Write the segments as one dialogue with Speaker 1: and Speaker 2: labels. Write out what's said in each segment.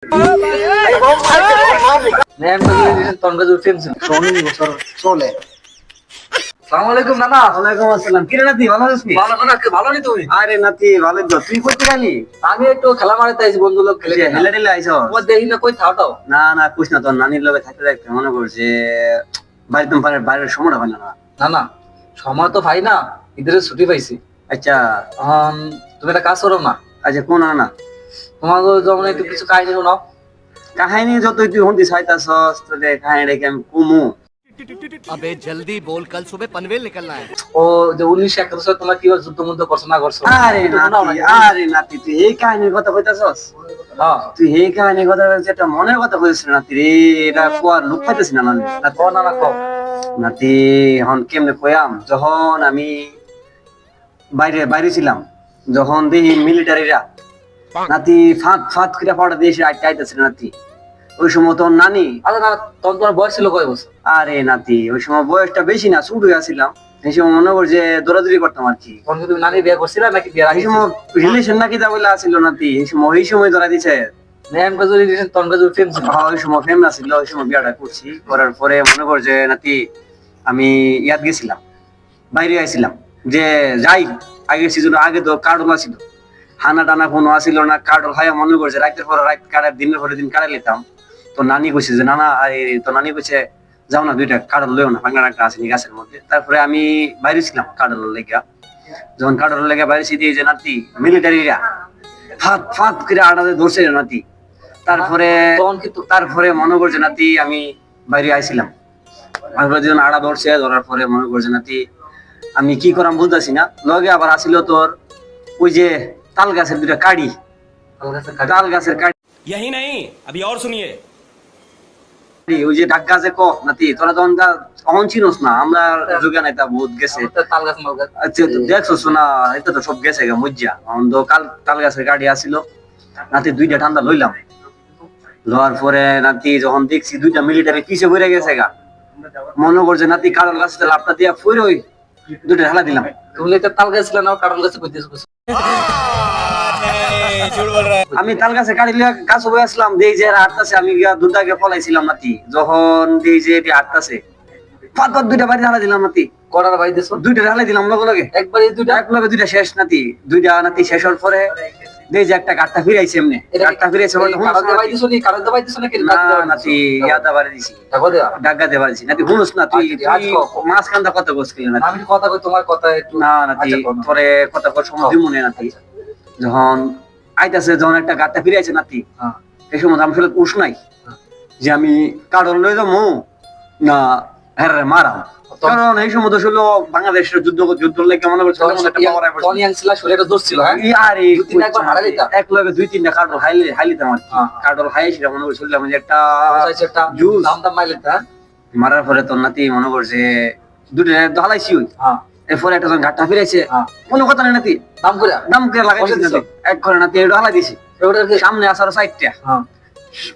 Speaker 1: আমি একটু খেলা মারাতে আইছি, বন্ধু লোক খেলে দেখি না কই থাও টাও
Speaker 2: না না কুছ না, তোর নানির লগে থাকতে থাকতে মনে করছে বাড়িতে বাইরের সময় হয় না।
Speaker 1: না না, সময় তো ভাই না, ঈদের ছুটি পাইছি।
Speaker 2: আচ্ছা
Speaker 1: তুমি একটা কাজ করো না,
Speaker 2: আচ্ছা কোন না
Speaker 1: তোমার যেমন একটু কিছু কাহিনী শোনাও।
Speaker 2: কাহিনী যতই তুই হন্দি চাইতাছস তোরে কাহিনী রেখে আমি কুমু।
Speaker 3: अबे जल्दी बोल, कल सुबह पनवेल निकलना है।
Speaker 1: ও যে 1971 সালে তোমরা কিভাবে যুদ্ধ মুদ্ধ করছো না করছো?
Speaker 2: আরে নাতি তুই এই কাহিনীর কথা কইতাছস? তুই এই কাহিনীর কথা যেটা মনের কথা কইছিস নাতি রে, এটা কোয়ার লুক পাইতেছি না নানি।
Speaker 1: না কো না না কো
Speaker 2: নাতি এখন কেমনে কইয়াম, যখন আমি বাইরে ছিলাম, যখন দেখি মিলিটারিরা নাতি ফাঁদ ফাঁদ করে পাড়া দিয়ে এসে আইতেছিল নাতি, ওই সময় তোর নানি।
Speaker 1: আরে না, তখন তোমার বয়স ছিল কয় বছর?
Speaker 2: আরে নাতি ওই সময় বয়সটা বেশি না, ছোট আছিলাম। এই সময় মনে কর যে দৌড়াদৌড়ি করতাম আর কি।
Speaker 1: তখন কি তুমি নানি বিয়ে করছিলা নাকি বিয়ের আগে?
Speaker 2: এই সময় রিলেশন নাকি তা বলে আসিল নাতি, এই সময় ধরা দিছে।
Speaker 1: নেম কাজু রিলেশন তখন কাজু ফেম ছিল।
Speaker 2: ওই সময় ফেম না ছিল, ওই সময় বিয়াটা করছি। করার পরে মনে কর যে নাতি আমি ইয়াদ গেছিলাম, বাইরে আইছিলাম যে যাই আগের সিজন। আগে তো কার্ডল আসিল, হানা টানা কোনো আসিল না, কার্ডল খাইয়া মনে করছে রাতের পরে রাত কাটার, দিনের পরে দিন কাটাই নিতাম। তো নানি কইছে যে নানা, তো নানি কইছে যাও না দুইটা কার্ডল লইও না, ভাঙা একটা আসেনি গাছের মধ্যে। তারপরে আমি বাইরে ছিলাম কার্ডল লেগা, যখন কার্ডল লেগা বাইরে দিয়ে যে নাতি মিলিটারিরা ফাঁদ ফাঁদ করে আড়াতে ধরছে নাতি। তারপরে মনে করছে নাতি আমি বাইরে আইছিলাম, যখন আড়া ধরছে, ধরার পরে মনে করছে নাতি আমি কি করাম বুঝতেছি না। লগে আবার আসিল তোর ওই যে তাল গাছের দুইটা কাড়ি, তাল গাছের কাড়ি।
Speaker 3: यही नहीं, अभी और सुनिए।
Speaker 2: ওই যে ডাক গাছে ক নাতি, তোরা তখন অহন চিনোস না, আমরা যুগে নাই তা বহুত গেছে।
Speaker 1: তাল গাছ মাল গাছ
Speaker 2: দেখছো না, এটা তো সব গেছে গা মজ্জা। তাল গাছের গাড়ি আসিল নাতি, দুইটা ঠান্ডা লইলাম। লওয়ার পরে নাতি যখন দেখছি দুইটা মিলিটারি পিছে ঘুরে গেছে গা, মনে করছে নাতি কারল গাছে লাপটা দিয়া ফুরে ওই দুইটা ঢালা দিলাম।
Speaker 1: তুমি তাল গাছ ছিল না, কারণ গাছে কইতেছ?
Speaker 2: আমি তাল গাছে কাটি লিয়া গাছ হয়ে আসলাম, দেই যে হাঁটতাছে, আমি গিয়া দুটাকে পলাইছিলাম নাতি। যখন দেই যে এটি হাঁটতাছে, ফাঁদ দুইটা বাড়ি ঢালা দিলাম নাতি।
Speaker 1: করার বাড়ি দিছো?
Speaker 2: দুইটা ঢালাই দিলাম লগে লগে,
Speaker 1: একবারে দুইটা
Speaker 2: একলগে দুইটা শেষ নাতি। দুইটা নাতি শেষ হওয়ার পরে দেই যে একটা গাটটা ফিরাইছে, এমনি গাটটা ফিরাইছে।
Speaker 1: কারণ বাড়ি দিছো নি? কারণ বাড়ি দিছো নাকি?
Speaker 2: না নাতি ইয়াদা বাড়ি দিছি,
Speaker 1: দেখো দেয়া
Speaker 2: ডাগাতে বাড়িছি নাতি। হুনুস না তুই মাছ কান্দা কত বসছিলি না?
Speaker 1: আমি কথা কই, তোমার কথা একটু
Speaker 2: না নাতি পরে কথা কর সময় দিব মনে নাতি। যখন আইতাছে, যখন একটা গাটটা ফিরাইছে নাতি, এই সময় আমি আসলে উস নাই যে আমি কারণ লই যাবো না হ্যাঁ মারা। কারণ এই সময় তো আসলে বাংলাদেশের যুদ্ধ লেগে মনে করছে এক লগে দুই তিনটা কার্ডল হাইলিতাম আর কি। কার্ডল হাই সেটা মনে করছিলাম যে একটা জুস মারার পরে তোর নাতি মনে করছে দুটো হালাইছি। ওই এরপরে একটা ঘাটটা ফিরেছে, কোনো কথা নেই নাতি, দাম করে লাগাইছি নাতি। এক করে নাতি এটা হালাই দিছি, সামনে আসার 4টা,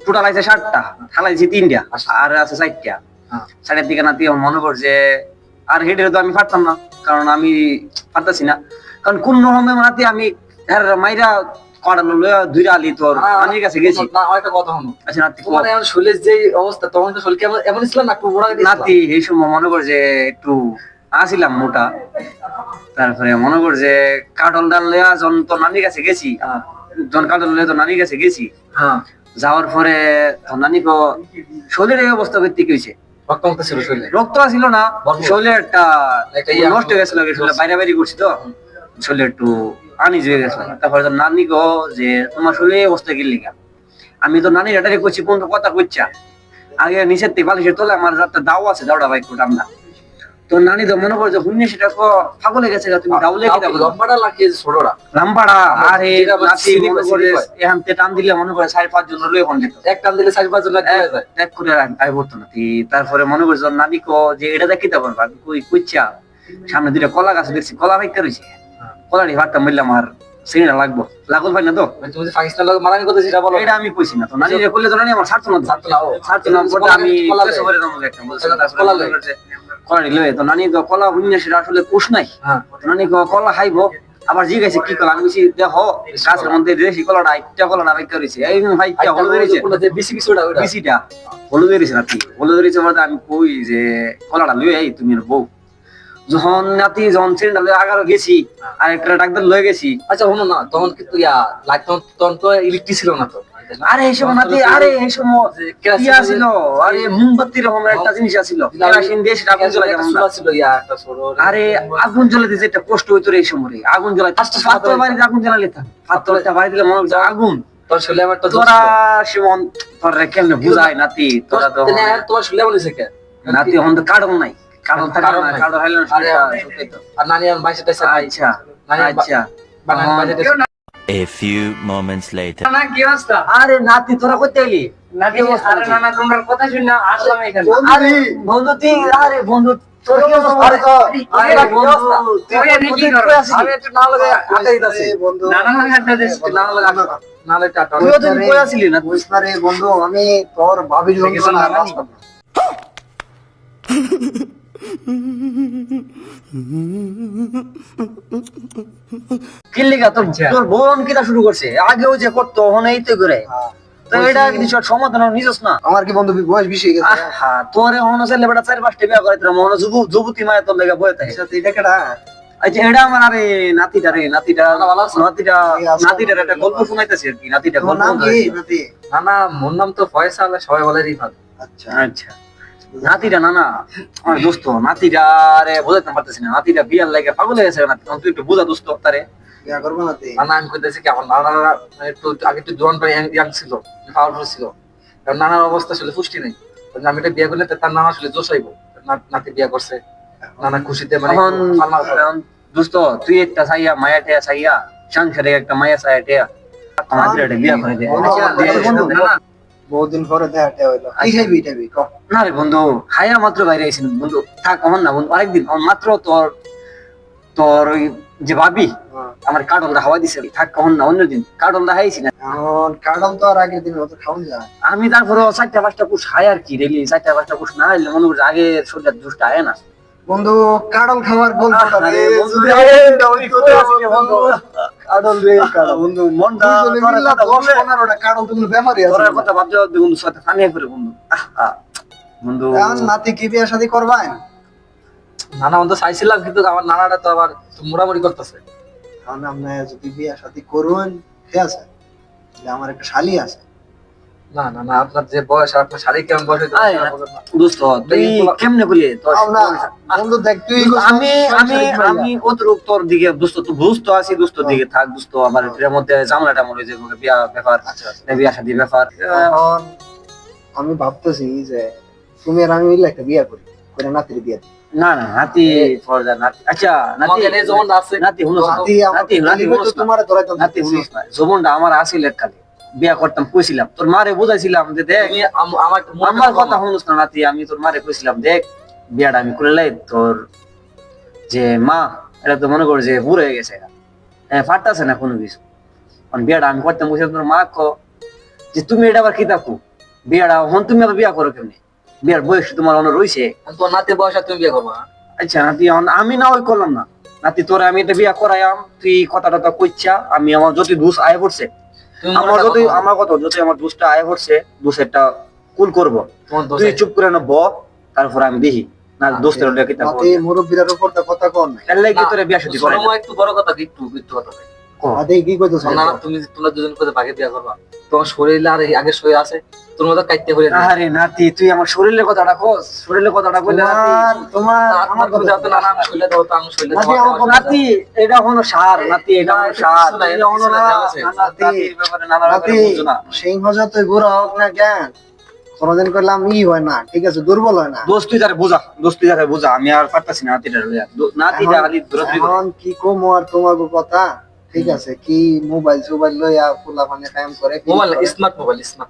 Speaker 2: টোটাল আছে 7টা, হালাইছি 3টা আর আছে 4টা। 4টার দিকে নাতি মনে করছে আর হেডে তো আমি পারতাম না, কারণ আমি পারতাছি না। কারণ কোন রকমে নাতি আমি মাইরা কড়ালো দুইটা আলি তোর নানির কাছে গেছি। আচ্ছা নাতি,
Speaker 1: তোমার এখন শরীরের যে অবস্থা, তখন তো শরীর কেমন এমন ছিল না?
Speaker 2: নাতি এই সময় মনে করছে একটু আসিলাম মোটা। তারপরে মনে করছে কাঠল ডাল লইয়া যখন তোর নানির কাছে গেছি, যখন কাঠল লইয়া তোর নানির কাছে গেছি, যাওয়ার পরে তোর নানি শরীরের অবস্থা করতে কি হয়েছে? রক্ত আসিল না, শরীরে একটা নষ্ট হয়ে গেছিল, বাইরে বাইরে করছি তো শরীরে একটু আনিজ হয়ে গেছিল। তারপরে তোর নানি গো যে তোমার শরীরে অবস্থা গেলি গা। আমি তো নানির এটাকে করছি, কোন কথা কইছা আগে নিচের থেকে বালিশের তোলে আমার একটা দাও আছে, দাওটা বাইক করতাম না। তো নানি তো মনে করছে হুন্নি সেটা পাগলে গেছে, তুমি দাউলে কি দাও
Speaker 1: লম্বাটা লাগিয়ে ছোটরা
Speaker 2: লম্বাটা। আর এই নাতি মনে করে এখান থেকে টান দিলে মনে করে 4-5 জন লয়ে কোন যেত,
Speaker 1: এক টান দিলে 4-5 জন লাগে
Speaker 2: এক করে আই পড়তো নাতি। তারপরে মনে করছে নানি কো যে এটা দেখিতে পারবা, কই কইছা সামনে দুইটা কলা গাছ দেখছি, কলা ভাইতে রইছে, কলাটি ভাতটা মিললাম আর সিঁড়িটা লাগবো, লাগল ভাই না তো?
Speaker 1: তুমি যে পাকিস্তান লোক মারানি কথা সেটা বলো,
Speaker 2: এটা আমি কইছি না তো। নানি রে কইলে তো নানি আমার ছাড়তো না, ছাড়তো না বলতে আমি সবরে নাম একটা বলছি না। তারপরে কলা লইছে, কলা লইলে তো নানি তো কলা বুঝনা সেটা আসলে কোষ নাই। নানি কলা খাইবো, আবার জিজ্ঞাসা কি কলা আমি বলছি দেখো গাছের মধ্যে দেশি কলাটা আইটা কলাটা বাইকা রয়েছে এই ভাই কি হলুদ রয়েছে
Speaker 1: যে বিসি বিসিটা ওটা
Speaker 2: বিসিটা হলুদ রয়েছে নাতি হলুদ রয়েছে বলতে আমি কই যে কলাটা লই এই তুমি বউ যখন নাতি যখন সিলিন্ডার আগারো গেছি আর একটা ডাক্তার লয়ে গেছি
Speaker 1: আচ্ছা হলো না তখন কিন্তু লাইট তখন তো ইলেকট্রিক ছিল না তো
Speaker 2: আরে এই সময় নাতি আরে এই সময় কি আছিল আরে মোমবাতি রকম একটা জিনিস আছিল কেরোসিন দিয়ে সেটা আগুন জ্বলাই
Speaker 1: একটা ছিল একটা ছোট
Speaker 2: আরে আগুন জ্বলাতে যেটা কষ্ট হইতো রে এই সময় আগুন জ্বলাই পাত্র বাড়িতে আগুন জ্বালালে পাত্রটা বাড়ি দিলে মনে হচ্ছে আগুন
Speaker 1: তোর শুলে আমার তো
Speaker 2: তোরা শিমন তোরা কেমনে বুঝাই নাতি তোরা তো
Speaker 1: তোমার শুলে বলেছে কে
Speaker 2: নাতি এখন তো কারণ নাই কারণ থাকে না কারণ হইলো না
Speaker 1: আরে সত্যি তো আর নানি আমার বাইশে টাইছে
Speaker 2: আচ্ছা আচ্ছা
Speaker 1: বানান বাইশে টাইছে
Speaker 4: A few moments later.
Speaker 5: না কি অবস্থা?
Speaker 2: আরে নাতি তোরা কইতে এলি
Speaker 5: নাকি আরে না না তোমার কথা শুনে আসলাম এখানে।
Speaker 2: আরে বন্ধু তুই আরে বন্ধু তোর কি অবস্থা আরে
Speaker 1: আরে বন্ধু
Speaker 5: তুই এনে কি করো?
Speaker 1: আমি একটু না লাগে আটা দিতাছি
Speaker 6: বন্ধু
Speaker 5: না না না একটা দেশ
Speaker 1: না লাগে না লাগে আটা
Speaker 2: তুইও তো কই আসলি না
Speaker 6: বুঝতে রে বন্ধু আমি তোর ভাবির যন্ত্রণা বাঁচতাম না।
Speaker 2: কি লিগা তোর তোর বোন কিটা শুরু করছে আগেও যে করতো এখন এই তো করে তো এটা কিছু সমাধান নিজস না
Speaker 6: আমার কি বন্ধু বয়স বেশি হয়ে গেছে
Speaker 2: আহা তোরে হনো ছেলে বেটা 4-5টা বিয়া করে তোর মন যুবতী মায়া তোর লাগা বয়ে থাকে
Speaker 6: সাথে এটা কেডা
Speaker 2: আচ্ছা এটা আমার আরে নাতিটা নাতিটার একটা গল্প শোনাইতেছি আর কি নাতিটা
Speaker 6: তোর
Speaker 2: গল্প
Speaker 6: নাম কি নাতি
Speaker 1: না না মোর নাম তো ফয়সাল সবাই বলে রিফাত
Speaker 6: আচ্ছা
Speaker 2: আচ্ছা নাতিটা না না আমার দোস্ত নাতিটা রে বোঝাতে পারতেছি না নাতিটা বিয়ার লাগে পাগল হয়ে গেছে নাতি তুই একটু বোঝা দোস্ত তারে
Speaker 6: বিয়া করবো নাতি
Speaker 1: নানা আমি কইতেছি কি আমার নানা একটু আগে একটু জোয়ান পাই ইয়াং ছিল পাওয়ারফুল ছিল কারণ নানার অবস্থা আসলে পুষ্টি নেই আমি এটা বিয়ে করলে তার নানা আসলে জোশ হইব নাতি বিয়ে করছে নানা খুশিতে মানে
Speaker 2: এখন দোস্ত তুই একটা চাইয়া মায়া টেয়া চাইয়া সংসারে একটা মায়া চাইয়া টেয়া নাতিটা বিয়া করে দে
Speaker 6: বহুদিন পরে দেখাটা হইলো কি খাইবি টাইবি ক
Speaker 2: না রে বন্ধু খাইয়া মাত্র বাইরে আইসিন বন্ধু থাক আমার না বন্ধু আরেকদিন মাত্র তোর তোর ওই যে ভাবি আমার কাটলটা হাওয়া দিছে থাক কখন না অন্যদিন কাটলটা খাইছি না
Speaker 6: এখন কাডল তো আর আগের দিন মতো খাওয়া যায়
Speaker 2: আমি তারপরে 4টা-5টা কুশ খাই আর কি রেলি 4টা-5টা কুশ না হইলে মনে করছে আগে শরীরের জুসটা আয় না
Speaker 6: বন্ধু কাডল খাওয়ার গল্পটা
Speaker 2: আরে
Speaker 6: রে
Speaker 2: বন্ধু রে, ওই কই আছিস বন্ধু?
Speaker 6: কাডল রে কাডল
Speaker 2: বন্ধু মনটা
Speaker 6: দুজনে
Speaker 2: তোর
Speaker 6: মিললা
Speaker 2: কথা বললে
Speaker 6: 10-15টা কাডল তো কোনো ব্যাপারই আছে
Speaker 2: তোর
Speaker 6: না।
Speaker 2: কথা ভাবতে ভাবতে বন্ধু সাথে ফানি করে বন্ধু বন্ধু
Speaker 6: এখন নাতি কি বিয়া শাদী করবাই
Speaker 1: নানা অন্ত চাইছিলাম কিন্তু আমার নানাটা তো আবার মোড়ামুড়ি করতেছে
Speaker 6: কারণ আপনি যদি বিয়া শাদী করুন ঠিক আছে যে আমার একটা শালি আছে
Speaker 1: না না না আপনার যে বয়স আর আপনার শারীরিক কেমন বয়স হইতে
Speaker 2: আয়, দোস্ত তুই কেমনে বলি তোর
Speaker 6: আমরা বন্ধু দেখ তুই
Speaker 2: আমি আমি আমি কতটুক তোর দিকে দোস্ত তুই বুঝতো আছি দোস্ত দিকে থাক দোস্ত আবার এর মধ্যে ঝামেলাটা মনে যে বিয়া ব্যাপার
Speaker 6: আচ্ছা আচ্ছা।
Speaker 2: বিয়া শাদী ব্যাপার
Speaker 6: এখন আমি ভাবতেছি যে তুমি আর আমি মিলে একটা বিয়া করি করে নাতির বিয়া দিই।
Speaker 2: না না নাতি ফরজা নাতি আচ্ছা নাতি
Speaker 1: আমাকে নিয়ে যেমন আছে
Speaker 2: নাতি হুনো
Speaker 6: নাতি আমার
Speaker 2: নাতি নাতি
Speaker 6: খালি বলতো তোমারে ধরাইতে
Speaker 2: নাতি হুনোস না জবনটা আমার আসিল এককালে বিয়া করতাম কইছিলাম তোর মারে বুঝাইছিলাম যে দেখ
Speaker 1: তুমি আমার
Speaker 2: আমার কথা শুনুস না নাতি আমি তোর মারে কইছিলাম দেখ বিয়াটা আমি করে লাই তোর যে মা এটা তো মনে কর যে বুড়ো হয়ে গেছে হ্যাঁ ফাটতাছে না কোনো কিছু কারণ বিয়াটা আমি করতাম কইছিলাম তোর মা কো যে তুমি এটা আবার কি থাকো বিয়াটা হন তুমি আবার বিয়া করো কেমনি বিয়ার বয়স তোমার অন্য রইছে
Speaker 1: তোর নাতি বয়স আর তুমি বিয়ে করবা
Speaker 2: আচ্ছা নাতি আমি না ওই করলাম না নাতি তোরা আমি এটা বিয়া করাইয়াম তুই কথাটা তো কইছা আমি আমার যত দোষ আয় পড়ছে আমার যত আমার কথা যত আমার দোষটা আয় পড়ছে দোষেরটা কুল করব
Speaker 1: তোমার দোষ
Speaker 2: তুই চুপ করে না ব তারপর আমি দেখি না দোষের ওটা কি
Speaker 6: নাতি মুরব্বিরার উপর তো কথা কোন নাই
Speaker 2: তাহলে কি তোরে বিয়া শাদী করে
Speaker 1: একটু বড় কথা একটু একটু কথা
Speaker 6: নাতি কি কইতো
Speaker 1: না না তুমি তোমরা দুজন করে ভাগে বিয়ে করবা তোমার শরীরে আর আগে শরীর আছে তোর মতো কাইতে হয়ে
Speaker 2: আরে নাতি তুই আমার শরীরের কথাটা কস শরীরের কথাটা কইলে নাতি
Speaker 6: তোমার
Speaker 1: আমার কথা যাতে না আমি শরীরে দাও তো আমি শরীরে
Speaker 6: নাতি, আমার কথা-
Speaker 2: নাতি এটা হলো সার নাতি এটা হলো সার
Speaker 1: কিছু নাই,
Speaker 2: এটা হলো না
Speaker 1: কিছু নাই,
Speaker 2: নাতির ব্যাপারে নানা
Speaker 6: নাতি
Speaker 2: রকমের বুঝো না
Speaker 6: সিংহ যতই বুড়া হোক না কেন কোনদিন করলাম হয় না ঠিক আছে দুর্বল হয় না
Speaker 2: দোস্ত তুই তারে বুঝা দোস্ত তুই তারে বুঝা আমি আর পারতাছি না নাতিটা লইয়া নাতিটা খালি দূরত্ব
Speaker 6: এখন কি কমো আর তোমার কথা ঠিক আছে কি মোবাইল লইয়া ফুলা পানি কায়েম করে কি
Speaker 1: মোবাইল
Speaker 6: করে?
Speaker 1: স্মার্ট মোবাইল স্মার্ট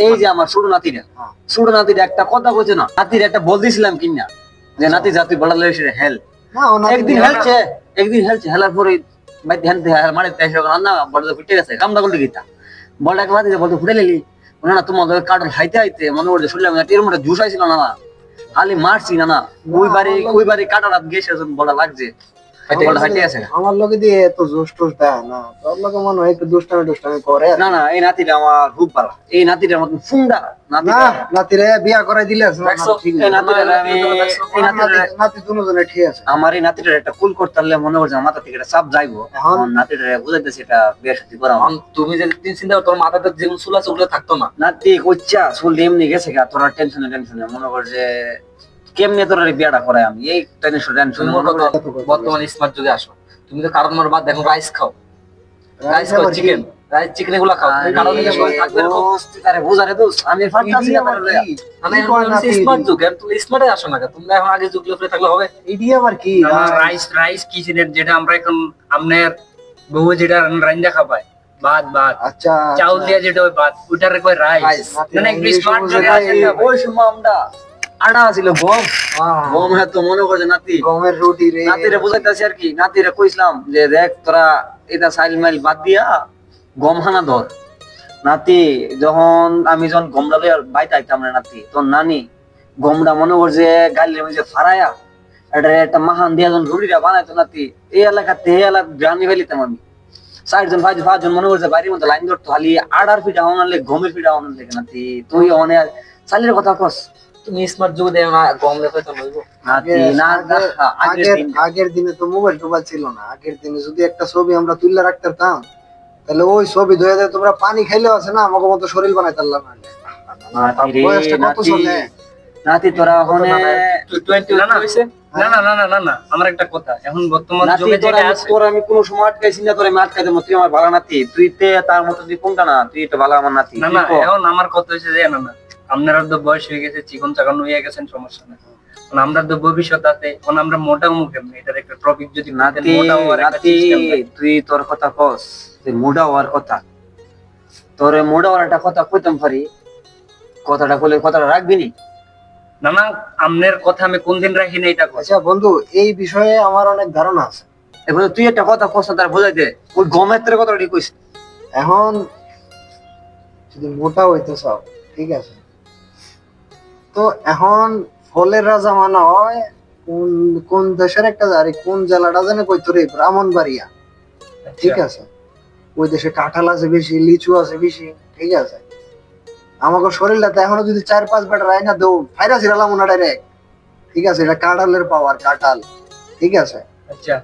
Speaker 2: এই যে আমার ছোট নাতিটা
Speaker 6: হ্যাঁ।
Speaker 2: ছোট নাতিটা একটা কথা কইছে না নাতির একটা বল দিছিলাম কিনা যে নাতি জাতি বড় লইছে হেল
Speaker 6: না ও নাতি
Speaker 2: একদিন
Speaker 6: বিয়া
Speaker 2: হেলছে হেলার পরে বাইতে হেলতে মানে তেইশ না বড় ফুটে গেছে কামটা করতে গিতা বড় একটা মাতি বলতে ফুটে লেলি না তোমাদের কার্টন হাইতে হাইতে মনে করছে শুনলাম এর মধ্যে জুস আইছিল না খালি মারছি না ওই বাড়ি কাটার গেছে বড় লাগছে হাইটে আছে না।
Speaker 6: আমার লগে দিয়ে এত জোশ টোশ দেয় না, তোর লগে মনে হয় একটু দুষ্টামি করে।
Speaker 2: না না, এই নাতিটা আমার খুব ভালো, এই নাতিটার মতন ফুন্ডা
Speaker 6: না
Speaker 2: নাতিটা।
Speaker 6: নাতিরে বিয়া করাই দিলে আছে না,
Speaker 1: দেখছো?
Speaker 6: ঠিক
Speaker 2: এই নাতিটার আমি এই নাতিটার
Speaker 6: নাতি দুজনে ঠিক আছে।
Speaker 2: আমার এই নাতিটার একটা কুল করতে পারলে মনে করছে মাথা থেকে একটা চাপ যাইবো।
Speaker 6: এখন
Speaker 2: এখন নাতিটার বুঝাইতেছে এটা বিয়ে শাদী করা
Speaker 1: এখন তুমি যে চিন্তা করো, তোর মাথাতে যেমন চুল আছে ওগুলো থাকতো না।
Speaker 2: নাতি কইছা চুল এমনি গেছে গা, তোরা টেনশনে মনে কর যে কেমনে তোরা বিয়াটা করাই আমি এই টেনশন
Speaker 1: তুমি মোর কথা, বর্তমানে স্মার্ট যুগে আসো, তুমি তো কারণ মার বাদ দেখো রাইস খাও, রাইস খাও, চিকেন রাইস চিকেন এগুলো খাও, তুমি কারণ নিয়ে শরীর থাকবে এরকম।
Speaker 2: তারে বুঝারে দোস আমি ফান্টাসি আমার লয়া।
Speaker 1: মানে স্মার্ট যুগ, আর তুমি স্মার্টে আসো না, তুমি এখন আগে যুগ লোকে থাকলে হবে।
Speaker 6: এডি আবার কি
Speaker 5: রাইস কিচেনের যেটা আমরা এখন আপনার বউ যেটা রান্না খাবাই, ভাত
Speaker 6: আচ্ছা
Speaker 5: চাউল দিয়ে যেটা ওই ভাত ওটার কয় রাইস। মানে একটু স্মার্ট যুগে আসেন না ভাই।
Speaker 2: ওই সময় আমরা আটা ছিল গম, গম হ্যাঁ তো মনে করছে নাতি
Speaker 6: গমের রুটি রে,
Speaker 2: নাতিরে বুঝাইতেছি আর কি। নাতিরে কইছিলাম যে দেখ তোরা এটা সাইল মাইল বাদ দিয়া গম হানা ধর। নাতি যখন গমটা লইয়া বাইতে আইতাম না নাতি, তোর নানি গমটা মনে করছে গালির মধ্যে ফারায়া এটা একটা মাহান দিয়া যখন রুটিটা বানাইতো নাতি, এই এলাকাতে এই এলাকা জানি ফেলিতাম আমি। 4জন 5জন মনে করছে বাড়ির মধ্যে লাইন ধরতো, খালি আডার পিঠা আনালে গমের পিঠা আনালে নাতি। তুই অনেক চালের কথা কস,
Speaker 1: তুমি স্মার্ট যুগে দেও না, গম লেখা তো লইবো।
Speaker 2: নাতি না
Speaker 6: আগের দিনে তো মোবাইল টোবাইল ছিল না। আগের দিনে যদি একটা ছবি আমরা তুলে রাখতে পারতাম, তাহলে ওই ছবি ধুয়ে দেয় তোমরা পানি খাইলেও আছে না আমাকে মতো শরীর বানাইতে পারলাম না।
Speaker 2: নাতি রে,
Speaker 6: বয়সটা কত
Speaker 2: নাতি,
Speaker 6: চলে?
Speaker 2: নাতি তোরা ওখানে
Speaker 1: 20
Speaker 5: না, না।
Speaker 1: হইছে।
Speaker 5: না আমার একটা কথা, এখন বর্তমান
Speaker 2: নাতি
Speaker 5: যুগে যেটা আছে
Speaker 2: তোর আমি কোনো সময় আটকাইছি না, তোর আমি আটকাই দেবো। তুই আমার ভালো নাতি, তুই তে তার মতো তুই কোনটা না, তুই এটা ভালো আমার নাতি।
Speaker 5: না এখন আমার কথা হচ্ছে যে না আপনারা তো বয়স হয়ে গেছে, চিকন চাকান হয়ে গেছেন, সমস্যা না। এখন আমরা তো ভবিষ্যৎ আছে, এখন আমরা মোটা মুখে এটার একটা টপিক যদি
Speaker 2: নাতি
Speaker 5: মোটা হওয়ার একটা
Speaker 2: নাতি
Speaker 5: system দেয়।
Speaker 2: তুই তোর কথা কস, তুই মোটা হওয়ার কথা, তোর মোটা হওয়ার একটা কথা কইতাম পারি, কথাটা কইলে কথাটা রাখবি নি?
Speaker 5: না আপনার কথা আমি কোনদিন রাখি না এটা কথা।
Speaker 6: আচ্ছা বন্ধু, এই বিষয়ে আমার অনেক ধারণা আছে।
Speaker 2: এবার তুই একটা কথা কস না, তার বোঝাই দে। ওই গমের তোর কথাটা ঠিক কইস।
Speaker 6: এখন যদি মোটা হইতে চাও, ঠিক আছে, তো এখন ফলের রাজা মানা হয় কোন কোন দেশের একটা জারি, কোন জেলাটা জানে কইতো রে, ব্রাহ্মণবাড়িয়া, ঠিক আছে। ওই দেশে কাঁঠাল আছে বেশি, লিচু আছে বেশি, ঠিক আছে। আমাকে শরীরটাতে এখনো যদি 4-5 বেটা রায় না দেও, ফাইরা ছিলাম না ডাইরেক্ট, ঠিক আছে। এটা কাঁঠালের পাওয়ার, কাঁঠাল, ঠিক আছে।
Speaker 5: আচ্ছা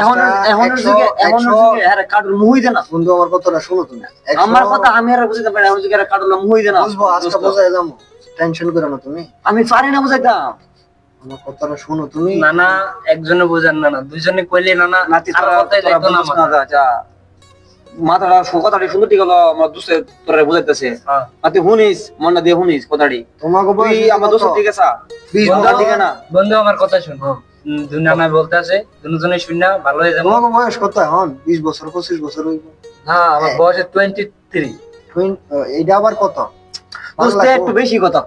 Speaker 2: এখন এখন যুগে এখন যুগে আরে কাটুর মুই দে না।
Speaker 6: বন্ধু আমার কথাটা শোনো তুমি।
Speaker 2: আমার কথা আমি আর বুঝতে পারি না, এখন যুগে কাটুর মুই দে না।
Speaker 6: বুঝবো, আজকে বোঝাই যাবো, টেনশন করো না তুমি।
Speaker 2: আমি পারি না বুঝাইতাম।
Speaker 6: আমার কথাটা শোনো তুমি।
Speaker 5: না একজনে বোঝেন না দুইজনে কইলে না
Speaker 2: নাতি
Speaker 5: আর
Speaker 2: তোরা
Speaker 5: কথাই
Speaker 2: তোরা
Speaker 5: লাগতো না
Speaker 2: বুঝছ না, যা মাথাটা কথাটি সুন্দর ঠিক হলো, আমার দুসে তোরা বুঝাইতেছে।
Speaker 5: হ্যাঁ।
Speaker 2: নাতি শুনিস, মনটা দিয়ে শুনিস কথাটি।
Speaker 6: তোমাকে
Speaker 2: তুই
Speaker 6: বয়স
Speaker 2: আমার
Speaker 6: কত?
Speaker 2: দোষ ঠিক আছে,
Speaker 6: 20
Speaker 2: বন্ধা ঠিক না।
Speaker 5: বন্ধু আমার কথা শুন, দুনানা বলতে আছে, দুজনে শুন না ভালো হয়ে যাবো।
Speaker 6: তোমাকে বয়স কত এখন? 20 বছর 25 বছর হইব।
Speaker 1: না আমার বয়স 23।
Speaker 6: এইটা আবার কত?
Speaker 2: বুঝতে একটু বেশি কথা।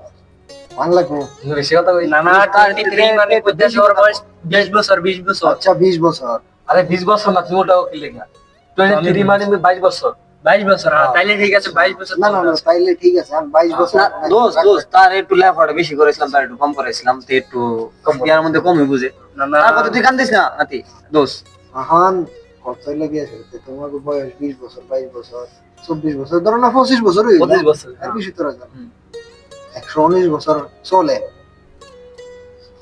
Speaker 6: বাংলা কো?
Speaker 1: তুমি বেশি কথা কই।
Speaker 5: না 23 মানে কইতেছে ওর বয়স 20 বছর 20 বছর।
Speaker 6: আচ্ছা 20 বছর।
Speaker 1: আরে 20 বছর না, তুমি ওটাও কি লেখা 23 মানে 22 বছর।
Speaker 5: 22 বছর, হ্যাঁ তাইলে ঠিক আছে 22 বছর।
Speaker 6: না তাইলে ঠিক আছে, আমি 22 বছর।
Speaker 2: না দোষ তার একটু লেখাপড়া বেশি করেছিলাম, তার একটু কম করেছিলাম, তো একটু ইয়ার মধ্যে কমই বুঝে।
Speaker 5: না
Speaker 2: তার কথা তুই কান্দিস না নাতি, দোষ।
Speaker 6: এখন কত লেগেছে তোমাকে বয়স 20 বছর 22 বছর 24 বছর, ধরো না 25 বছর হইল।
Speaker 1: 25 বছর।
Speaker 6: আর বেশি তোরা জানো 119 বছর চলে।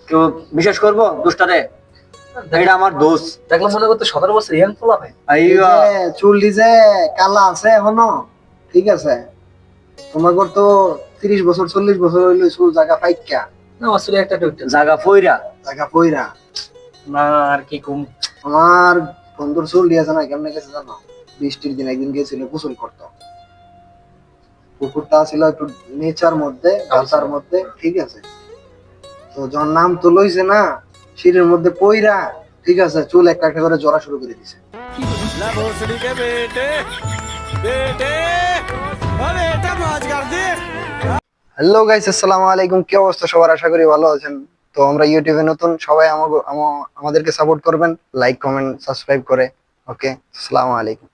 Speaker 2: কেউ বিশ্বাস করবো দোষটারে? এটা আমার দোষ।
Speaker 1: দেখলাম মনে করতে 17 বছর ইয়াং পোলা ভাই।
Speaker 2: আইয়া
Speaker 6: চুল যে কালা আছে এখনো, ঠিক আছে। তোমাকে তো 30 বছর 40 বছর হইলো, চুল জায়গা পাইকা,
Speaker 1: না আসলে একটা টুইটার
Speaker 2: জাগা ফইরা
Speaker 6: জায়গা পইরা।
Speaker 5: না আর কি কম।
Speaker 6: আমার বন্ধুর চুল দিয়েছে না, কেমনে গেছে জানো? বৃষ্টির দিন একদিন গেছিল গোসল করতো, পুকুরটা ছিল একটু নেচার মধ্যে, গাছার মধ্যে, ঠিক আছে। তো যখন নাম তো লইছে না, শরীরের মধ্যে পইরা, ঠিক আছে, চুল একটা একটা করে জড়া শুরু করে দিছে। হ্যালো গাইস, আসসালামু আলাইকুম। কি অবস্থা সবার? আশা করি ভালো আছেন। তো আমরা ইউটিউবে নতুন, সবাই আমাদেরকে সাপোর্ট করবেন, লাইক কমেন্ট সাবস্ক্রাইব করে। ওকে, আসসালামু আলাইকুম।